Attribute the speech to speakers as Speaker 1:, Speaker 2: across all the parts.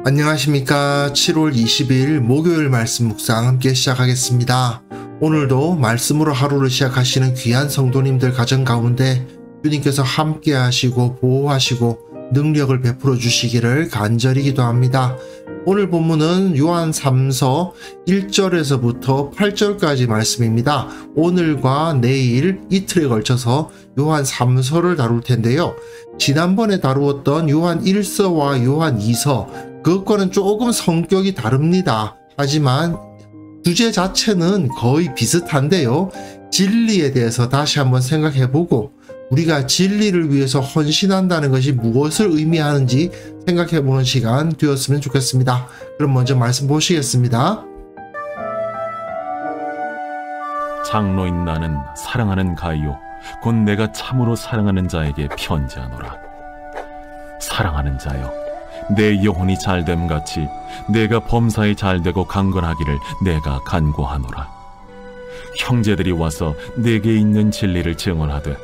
Speaker 1: 안녕하십니까. 7월 20일 목요일 말씀 묵상 함께 시작하겠습니다. 오늘도 말씀으로 하루를 시작하시는 귀한 성도님들 가정 가운데 주님께서 함께 하시고 보호하시고 능력을 베풀어 주시기를 간절히 기도합니다. 오늘 본문은 요한 3서 1절에서부터 8절까지 말씀입니다. 오늘과 내일 이틀에 걸쳐서 요한 3서를 다룰 텐데요. 지난번에 다루었던 요한 1서와 요한 2서 그것과는 조금 성격이 다릅니다. 하지만 주제 자체는 거의 비슷한데요. 진리에 대해서 다시 한번 생각해보고 우리가 진리를 위해서 헌신한다는 것이 무엇을 의미하는지 생각해보는 시간 되었으면 좋겠습니다. 그럼 먼저 말씀 보시겠습니다.
Speaker 2: 장로인 나는 사랑하는 가이오 곧 내가 참으로 사랑하는 자에게 편지하노라. 사랑하는 자여, 내 영혼이 잘됨 같이 내가 범사에 잘되고 강건하기를 내가 간구하노라. 형제들이 와서 내게 있는 진리를 증언하되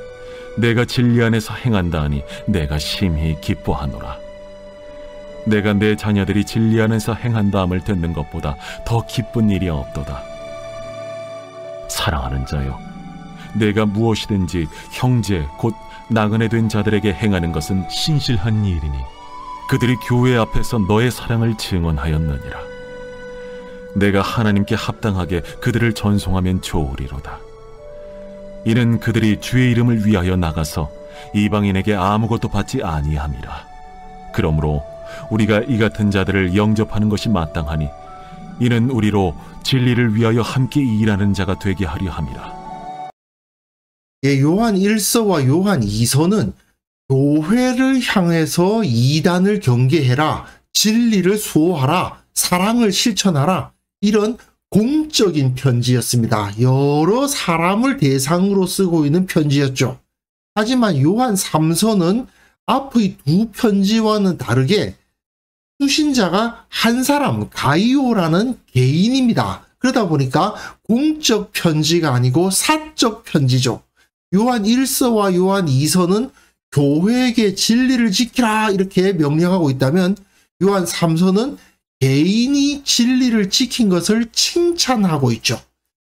Speaker 2: 내가 진리 안에서 행한다 하니 내가 심히 기뻐하노라. 내가 내 자녀들이 진리 안에서 행한다함을 듣는 것보다 더 기쁜 일이 없도다. 사랑하는 자여, 내가 무엇이든지 형제 곧 나그네 된 자들에게 행하는 것은 신실한 일이니 그들이 교회 앞에서 너의 사랑을 증언하였느니라. 내가 하나님께 합당하게 그들을 전송하면 좋으리로다. 이는 그들이 주의 이름을 위하여 나가서 이방인에게 아무것도 받지 아니함이라. 그러므로 우리가 이 같은 자들을 영접하는 것이 마땅하니 이는 우리로 진리를 위하여 함께 일하는 자가 되게 하려 함이라.
Speaker 1: 요한 1서와 요한 2서는 교회를 향해서 이단을 경계해라, 진리를 수호하라, 사랑을 실천하라, 이런 공적인 편지였습니다. 여러 사람을 대상으로 쓰고 있는 편지였죠. 하지만 요한 3서는 앞의 두 편지와는 다르게 수신자가 한 사람, 가이오라는 개인입니다. 그러다 보니까 공적 편지가 아니고 사적 편지죠. 요한 1서와 요한 2서는 교회에게 진리를 지키라 이렇게 명령하고 있다면 요한 3서는 개인이 진리를 지킨 것을 칭찬하고 있죠.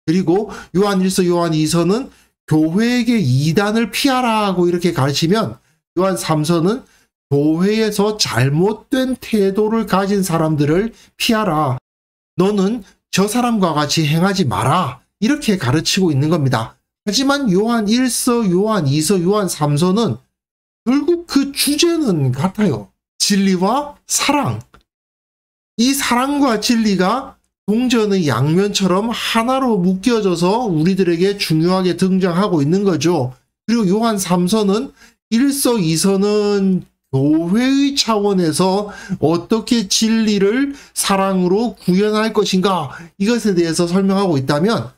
Speaker 1: 그리고 요한 1서, 요한 2서는 교회에게 이단을 피하라 하고 이렇게 가르치면 요한 3서는 교회에서 잘못된 태도를 가진 사람들을 피하라. 너는 저 사람과 같이 행하지 마라. 이렇게 가르치고 있는 겁니다. 하지만 요한 1서, 요한 2서, 요한 3서는 결국 그 주제는 같아요. 진리와 사랑. 이 사랑과 진리가 동전의 양면처럼 하나로 묶여져서 우리들에게 중요하게 등장하고 있는 거죠. 그리고 요한 3서는 1서, 2서는 교회의 차원에서 어떻게 진리를 사랑으로 구현할 것인가 이것에 대해서 설명하고 있다면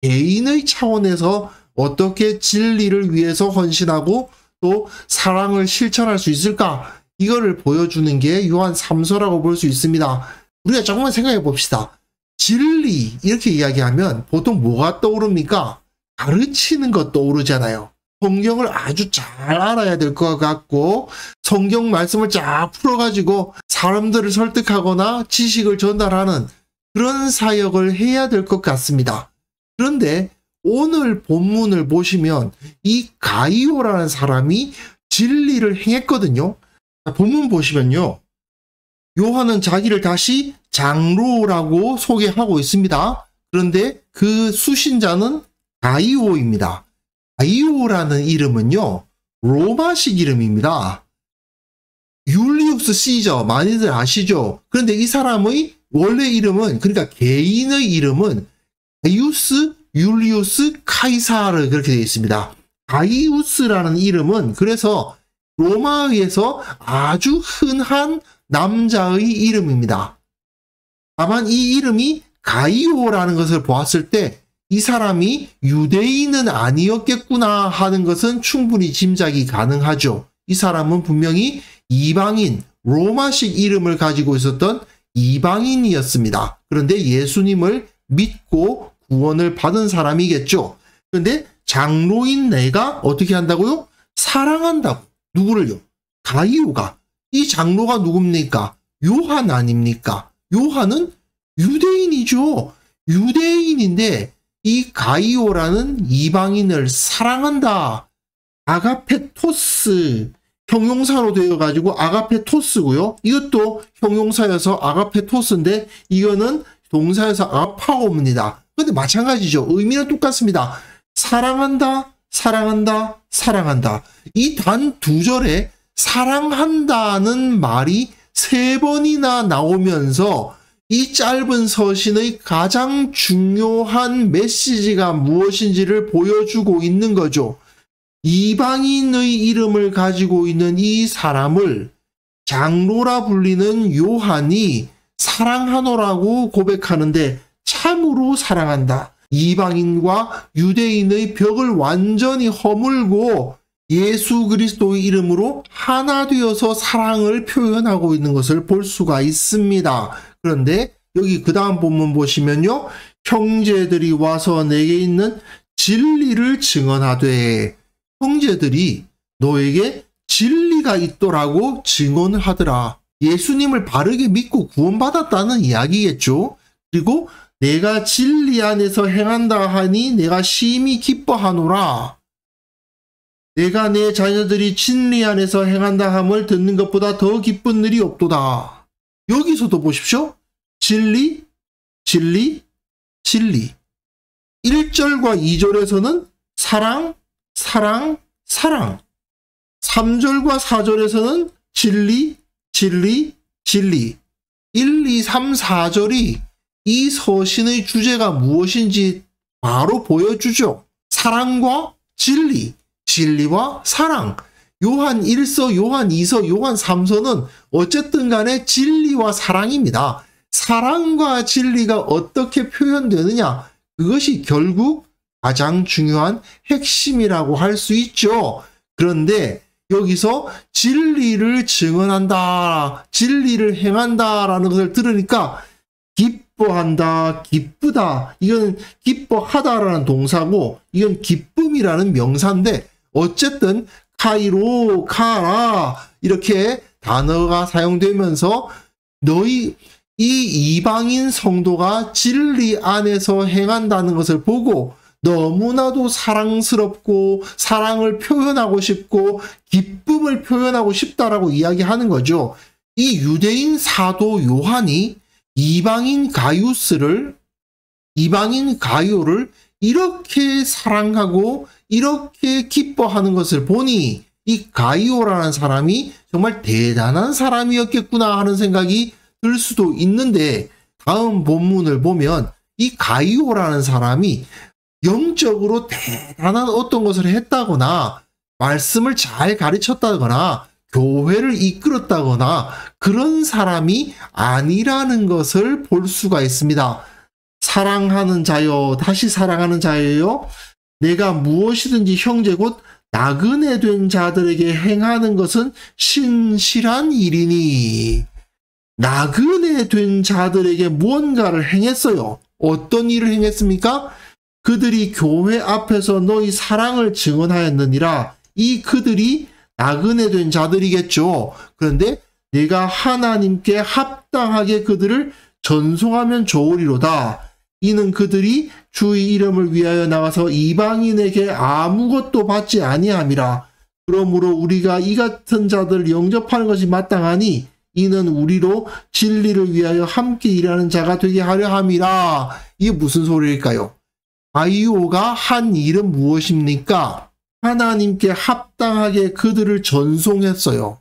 Speaker 1: 개인의 차원에서 어떻게 진리를 위해서 헌신하고 또 사랑을 실천할 수 있을까 이거를 보여주는 게 요한 3서라고 볼 수 있습니다. 우리가 조금만 생각해 봅시다. 진리 이렇게 이야기하면 보통 뭐가 떠오릅니까? 가르치는 것 떠오르잖아요. 성경을 아주 잘 알아야 될 것 같고 성경 말씀을 쫙 풀어가지고 사람들을 설득하거나 지식을 전달하는 그런 사역을 해야 될 것 같습니다. 그런데 오늘 본문을 보시면 이 가이오라는 사람이 진리를 행했거든요. 본문 보시면요. 요한은 자기를 다시 장로라고 소개하고 있습니다. 그런데 그 수신자는 가이오입니다. 가이오라는 이름은요. 로마식 이름입니다. 율리우스 시저 많이들 아시죠? 그런데 이 사람의 원래 이름은 그러니까 개인의 이름은 가이우스 율리우스 카이사르 그렇게 되어 있습니다. 가이우스라는 이름은 그래서 로마에서 아주 흔한 남자의 이름입니다. 다만 이 이름이 가이오라는 것을 보았을 때 이 사람이 유대인은 아니었겠구나 하는 것은 충분히 짐작이 가능하죠. 이 사람은 분명히 이방인, 로마식 이름을 가지고 있었던 이방인이었습니다. 그런데 예수님을 믿고 구원을 받은 사람이겠죠. 그런데 장로인 내가 어떻게 한다고요? 사랑한다고. 누구를요? 가이오가. 이 장로가 누굽니까? 요한 아닙니까? 요한은 유대인이죠. 유대인인데 이 가이오라는 이방인을 사랑한다. 아가페토스 형용사로 되어가지고 아가페토스고요. 이것도 형용사여서 아가페토스인데 이거는 동사여서 아파옵니다. 근데 마찬가지죠. 의미는 똑같습니다. 사랑한다, 사랑한다, 사랑한다. 이 단 두 절에 사랑한다는 말이 세 번이나 나오면서 이 짧은 서신의 가장 중요한 메시지가 무엇인지를 보여주고 있는 거죠. 이방인의 이름을 가지고 있는 이 사람을 장로라 불리는 요한이 사랑하노라고 고백하는데 참으로 사랑한다. 이방인과 유대인의 벽을 완전히 허물고 예수 그리스도의 이름으로 하나 되어서 사랑을 표현하고 있는 것을 볼 수가 있습니다. 그런데 여기 그 다음 본문 보시면요. 형제들이 와서 내게 있는 진리를 증언하되 형제들이 너에게 진리가 있더라고 증언하더라. 예수님을 바르게 믿고 구원받았다는 이야기겠죠. 그리고 내가 진리 안에서 행한다 하니 내가 심히 기뻐하노라. 내가 내 자녀들이 진리 안에서 행한다 함을 듣는 것보다 더 기쁜 일이 없도다. 여기서도 보십시오. 진리, 진리, 진리. 1절과 2절에서는 사랑, 사랑, 사랑. 3절과 4절에서는 진리, 진리, 진리. 1, 2, 3, 4절이 이 서신의 주제가 무엇인지 바로 보여주죠. 사랑과 진리, 진리와 사랑. 요한 1서, 요한 2서, 요한 3서는 어쨌든 간에 진리와 사랑입니다. 사랑과 진리가 어떻게 표현되느냐? 그것이 결국 가장 중요한 핵심이라고 할 수 있죠. 그런데 여기서 진리를 증언한다, 진리를 행한다라는 것을 들으니까 기뻐한다, 기쁘다. 이건 기뻐하다라는 동사고 이건 기쁨이라는 명사인데 어쨌든 카이로, 카라 이렇게 단어가 사용되면서 너희 이 이방인 성도가 진리 안에서 행한다는 것을 보고 너무나도 사랑스럽고 사랑을 표현하고 싶고 기쁨을 표현하고 싶다라고 이야기하는 거죠. 이 유대인 사도 요한이 이방인 가이오를 이렇게 사랑하고 이렇게 기뻐하는 것을 보니 이 가이오라는 사람이 정말 대단한 사람이었겠구나 하는 생각이 들 수도 있는데 다음 본문을 보면 이 가이오라는 사람이 영적으로 대단한 어떤 것을 했다거나 말씀을 잘 가르쳤다거나 교회를 이끌었다거나 그런 사람이 아니라는 것을 볼 수가 있습니다. 사랑하는 자여, 다시 사랑하는 자여요. 내가 무엇이든지 형제 곧 나그네 된 자들에게 행하는 것은 신실한 일이니. 나그네 된 자들에게 무언가를 행했어요. 어떤 일을 행했습니까? 그들이 교회 앞에서 너희 사랑을 증언하였느니라. 이 그들이 나그네 된 자들이겠죠. 그런데 내가 하나님께 합당하게 그들을 전송하면 좋으리로다. 이는 그들이 주의 이름을 위하여 나가서 이방인에게 아무것도 받지 아니함이라. 그러므로 우리가 이 같은 자들을 영접하는 것이 마땅하니 이는 우리로 진리를 위하여 함께 일하는 자가 되게 하려 함이라. 이게 무슨 소리일까요? 가이오가 한 일은 무엇입니까? 하나님께 합당하게 그들을 전송했어요.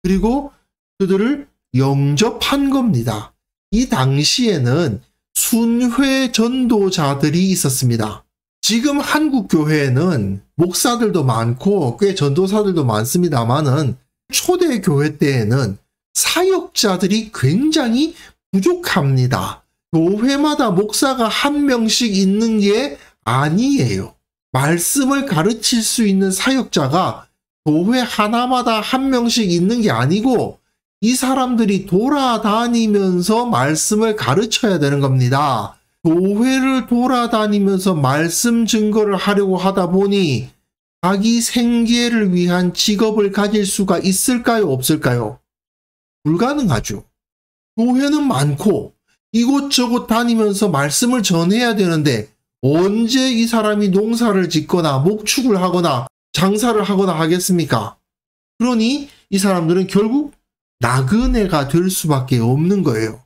Speaker 1: 그리고 그들을 영접한 겁니다. 이 당시에는 순회 전도자들이 있었습니다. 지금 한국 교회에는 목사들도 많고 꽤 전도사들도 많습니다만은 초대 교회 때에는 사역자들이 굉장히 부족합니다. 교회마다 목사가 한 명씩 있는 게 아니에요. 말씀을 가르칠 수 있는 사역자가 교회 하나마다 한 명씩 있는 게 아니고 이 사람들이 돌아다니면서 말씀을 가르쳐야 되는 겁니다. 교회를 돌아다니면서 말씀 증거를 하려고 하다 보니 자기 생계를 위한 직업을 가질 수가 있을까요? 없을까요? 불가능하죠. 교회는 많고 이곳저곳 다니면서 말씀을 전해야 되는데 언제 이 사람이 농사를 짓거나 목축을 하거나 장사를 하거나 하겠습니까? 그러니 이 사람들은 결국 나그네가 될 수밖에 없는 거예요.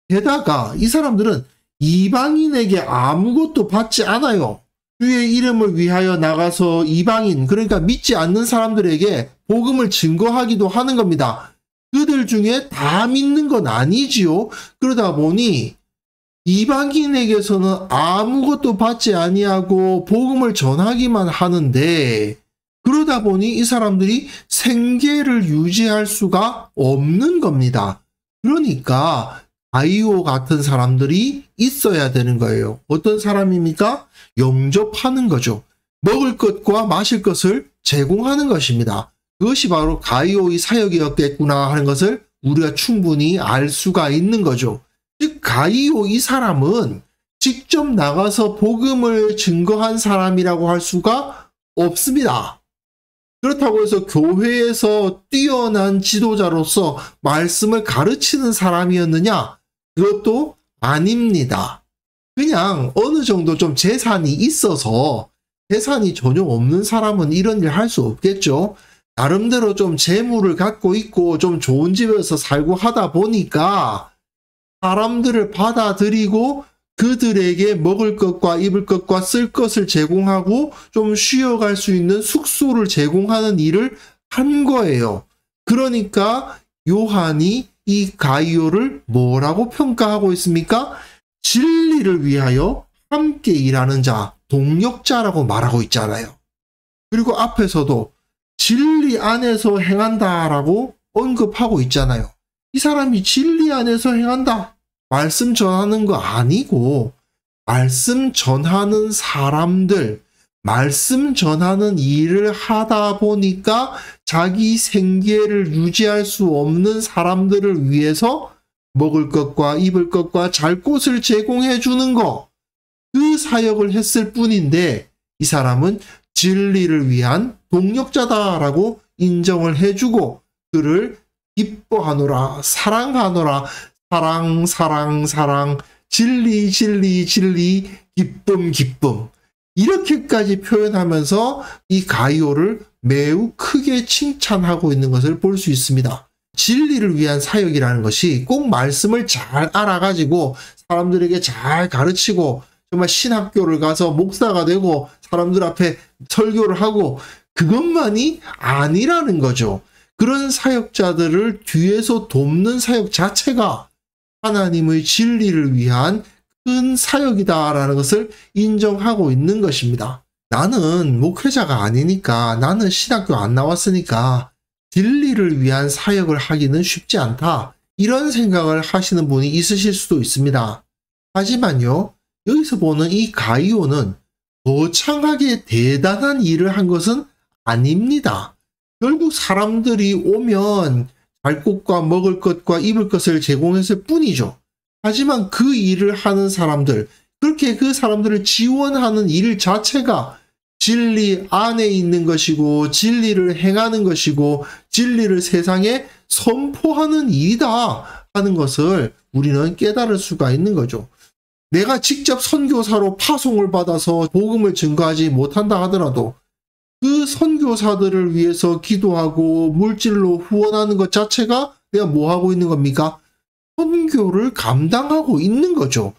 Speaker 1: 게다가 이 사람들은 이방인에게 아무것도 받지 않아요. 주의 이름을 위하여 나가서 이방인, 그러니까 믿지 않는 사람들에게 복음을 증거하기도 하는 겁니다. 그들 중에 다 믿는 건 아니지요. 그러다 보니 이방인에게서는 아무것도 받지 아니하고 복음을 전하기만 하는데, 그러다 보니 이 사람들이 생계를 유지할 수가 없는 겁니다. 그러니까 가이오 같은 사람들이 있어야 되는 거예요. 어떤 사람입니까? 영접하는 거죠. 먹을 것과 마실 것을 제공하는 것입니다. 그것이 바로 가이오의 사역이었겠구나 하는 것을 우리가 충분히 알 수가 있는 거죠. 즉 가이오 이 사람은 직접 나가서 복음을 증거한 사람이라고 할 수가 없습니다. 그렇다고 해서 교회에서 뛰어난 지도자로서 말씀을 가르치는 사람이었느냐? 그것도 아닙니다. 그냥 어느 정도 좀 재산이 있어서, 재산이 전혀 없는 사람은 이런 일 할 수 없겠죠. 나름대로 좀 재물을 갖고 있고 좀 좋은 집에서 살고 하다 보니까 사람들을 받아들이고 그들에게 먹을 것과 입을 것과 쓸 것을 제공하고 좀 쉬어갈 수 있는 숙소를 제공하는 일을 한 거예요. 그러니까 요한이 이 가이오를 뭐라고 평가하고 있습니까? 진리를 위하여 함께 일하는 자, 동력자라고 말하고 있잖아요. 그리고 앞에서도 진리 안에서 행한다라고 언급하고 있잖아요. 이 사람이 진리 안에서 행한다. 말씀 전하는 거 아니고 말씀 전하는 사람들, 말씀 전하는 일을 하다 보니까 자기 생계를 유지할 수 없는 사람들을 위해서 먹을 것과 입을 것과 잘 곳을 제공해 주는 거, 그 사역을 했을 뿐인데 이 사람은 진리를 위한 동력자다라고 인정을 해주고 그를 기뻐하노라, 사랑하노라, 사랑, 사랑, 사랑, 진리, 진리, 진리, 기쁨, 기쁨, 이렇게까지 표현하면서 이 가이오를 매우 크게 칭찬하고 있는 것을 볼 수 있습니다. 진리를 위한 사역이라는 것이 꼭 말씀을 잘 알아가지고 사람들에게 잘 가르치고 정말 신학교를 가서 목사가 되고 사람들 앞에 설교를 하고 그것만이 아니라는 거죠. 그런 사역자들을 뒤에서 돕는 사역 자체가 하나님의 진리를 위한 큰 사역이다라는 것을 인정하고 있는 것입니다. 나는 목회자가 아니니까, 나는 신학교 안 나왔으니까 진리를 위한 사역을 하기는 쉽지 않다, 이런 생각을 하시는 분이 있으실 수도 있습니다. 하지만요, 여기서 보는 이 가이오는 거창하게 대단한 일을 한 것은 아닙니다. 결국 사람들이 오면 잘 곳과 먹을 것과 입을 것을 제공했을 뿐이죠. 하지만 그 일을 하는 사람들, 그렇게 그 사람들을 지원하는 일 자체가 진리 안에 있는 것이고 진리를 행하는 것이고 진리를 세상에 선포하는 일이다 하는 것을 우리는 깨달을 수가 있는 거죠. 내가 직접 선교사로 파송을 받아서 복음을 증거하지 못한다 하더라도 그 선교사들을 위해서 기도하고 물질로 후원하는 것 자체가 내가 뭐 하고 있는 겁니까? 선교를 감당하고 있는 거죠.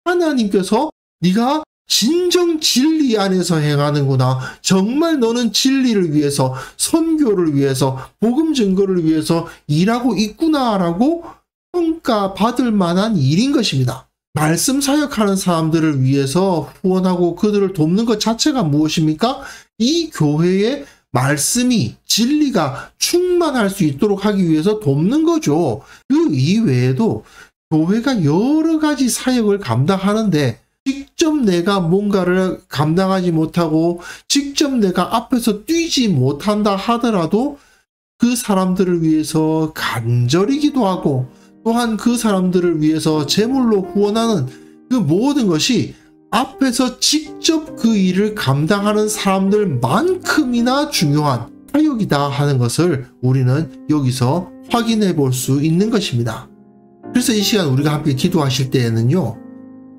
Speaker 1: 하나님께서 네가 진정 진리 안에서 행하는구나, 정말 너는 진리를 위해서, 선교를 위해서, 복음 증거를 위해서 일하고 있구나라고 평가받을 만한 일인 것입니다. 말씀 사역하는 사람들을 위해서 후원하고 그들을 돕는 것 자체가 무엇입니까? 이 교회의 말씀이, 진리가 충만할 수 있도록 하기 위해서 돕는 거죠. 그 이외에도 교회가 여러 가지 사역을 감당하는데 직접 내가 뭔가를 감당하지 못하고 직접 내가 앞에서 뛰지 못한다 하더라도 그 사람들을 위해서 간절히 기도하고 또한 그 사람들을 위해서 제물로 후원하는 그 모든 것이 앞에서 직접 그 일을 감당하는 사람들만큼이나 중요한 사역이다 하는 것을 우리는 여기서 확인해 볼 수 있는 것입니다. 그래서 이 시간 우리가 함께 기도하실 때에는요,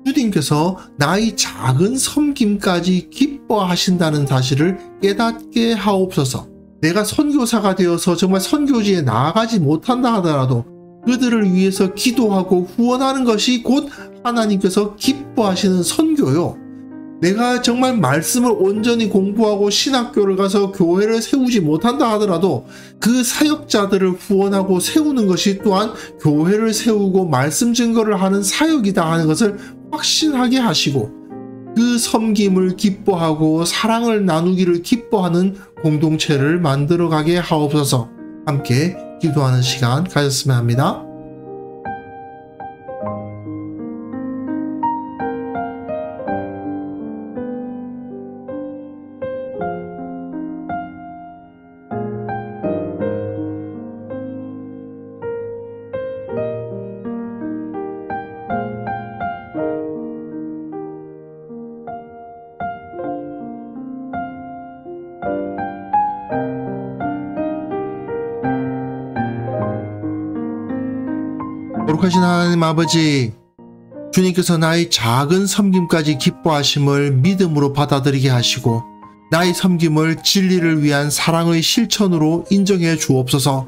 Speaker 1: 주님께서 나의 작은 섬김까지 기뻐하신다는 사실을 깨닫게 하옵소서. 내가 선교사가 되어서 정말 선교지에 나아가지 못한다 하더라도 그들을 위해서 기도하고 후원하는 것이 곧 하나님께서 기뻐하시는 선교요. 내가 정말 말씀을 온전히 공부하고 신학교를 가서 교회를 세우지 못한다 하더라도 그 사역자들을 후원하고 세우는 것이 또한 교회를 세우고 말씀 증거를 하는 사역이다 하는 것을 확신하게 하시고, 그 섬김을 기뻐하고 사랑을 나누기를 기뻐하는 공동체를 만들어가게 하옵소서. 함께 기도하는 시간 가졌으면 합니다. 거룩하신 하나님 아버지, 주님께서 나의 작은 섬김까지 기뻐하심을 믿음으로 받아들이게 하시고 나의 섬김을 진리를 위한 사랑의 실천으로 인정해 주옵소서.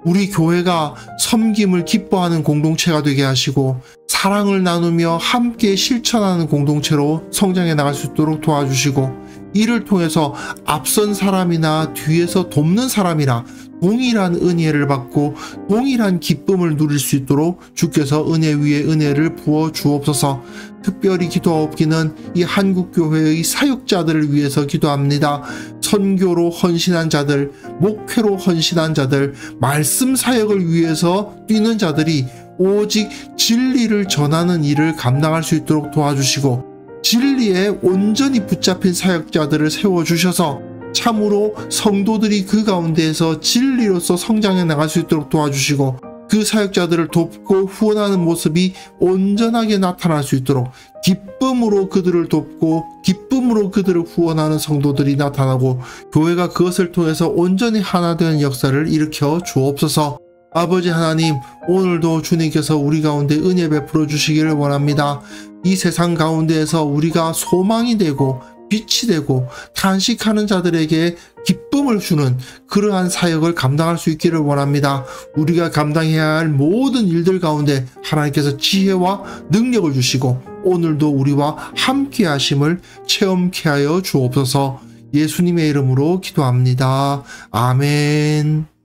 Speaker 1: 우리 교회가 섬김을 기뻐하는 공동체가 되게 하시고 사랑을 나누며 함께 실천하는 공동체로 성장해 나갈 수 있도록 도와주시고, 이를 통해서 앞선 사람이나 뒤에서 돕는 사람이나 동일한 은혜를 받고 동일한 기쁨을 누릴 수 있도록 주께서 은혜 위에 은혜를 부어 주옵소서. 특별히 기도하옵기는 이 한국교회의 사역자들을 위해서 기도합니다. 선교로 헌신한 자들, 목회로 헌신한 자들, 말씀 사역을 위해서 뛰는 자들이 오직 진리를 전하는 일을 감당할 수 있도록 도와주시고, 진리에 온전히 붙잡힌 사역자들을 세워주셔서 참으로 성도들이 그 가운데에서 진리로서 성장해 나갈 수 있도록 도와주시고, 그 사역자들을 돕고 후원하는 모습이 온전하게 나타날 수 있도록 기쁨으로 그들을 돕고 기쁨으로 그들을 후원하는 성도들이 나타나고 교회가 그것을 통해서 온전히 하나 되는 역사를 일으켜 주옵소서. 아버지 하나님, 오늘도 주님께서 우리 가운데 은혜 베풀어 주시기를 원합니다. 이 세상 가운데에서 우리가 소망이 되고 빛이 되고 탄식하는 자들에게 기쁨을 주는 그러한 사역을 감당할 수 있기를 원합니다. 우리가 감당해야 할 모든 일들 가운데 하나님께서 지혜와 능력을 주시고 오늘도 우리와 함께 하심을 체험케 하여 주옵소서. 예수님의 이름으로 기도합니다. 아멘.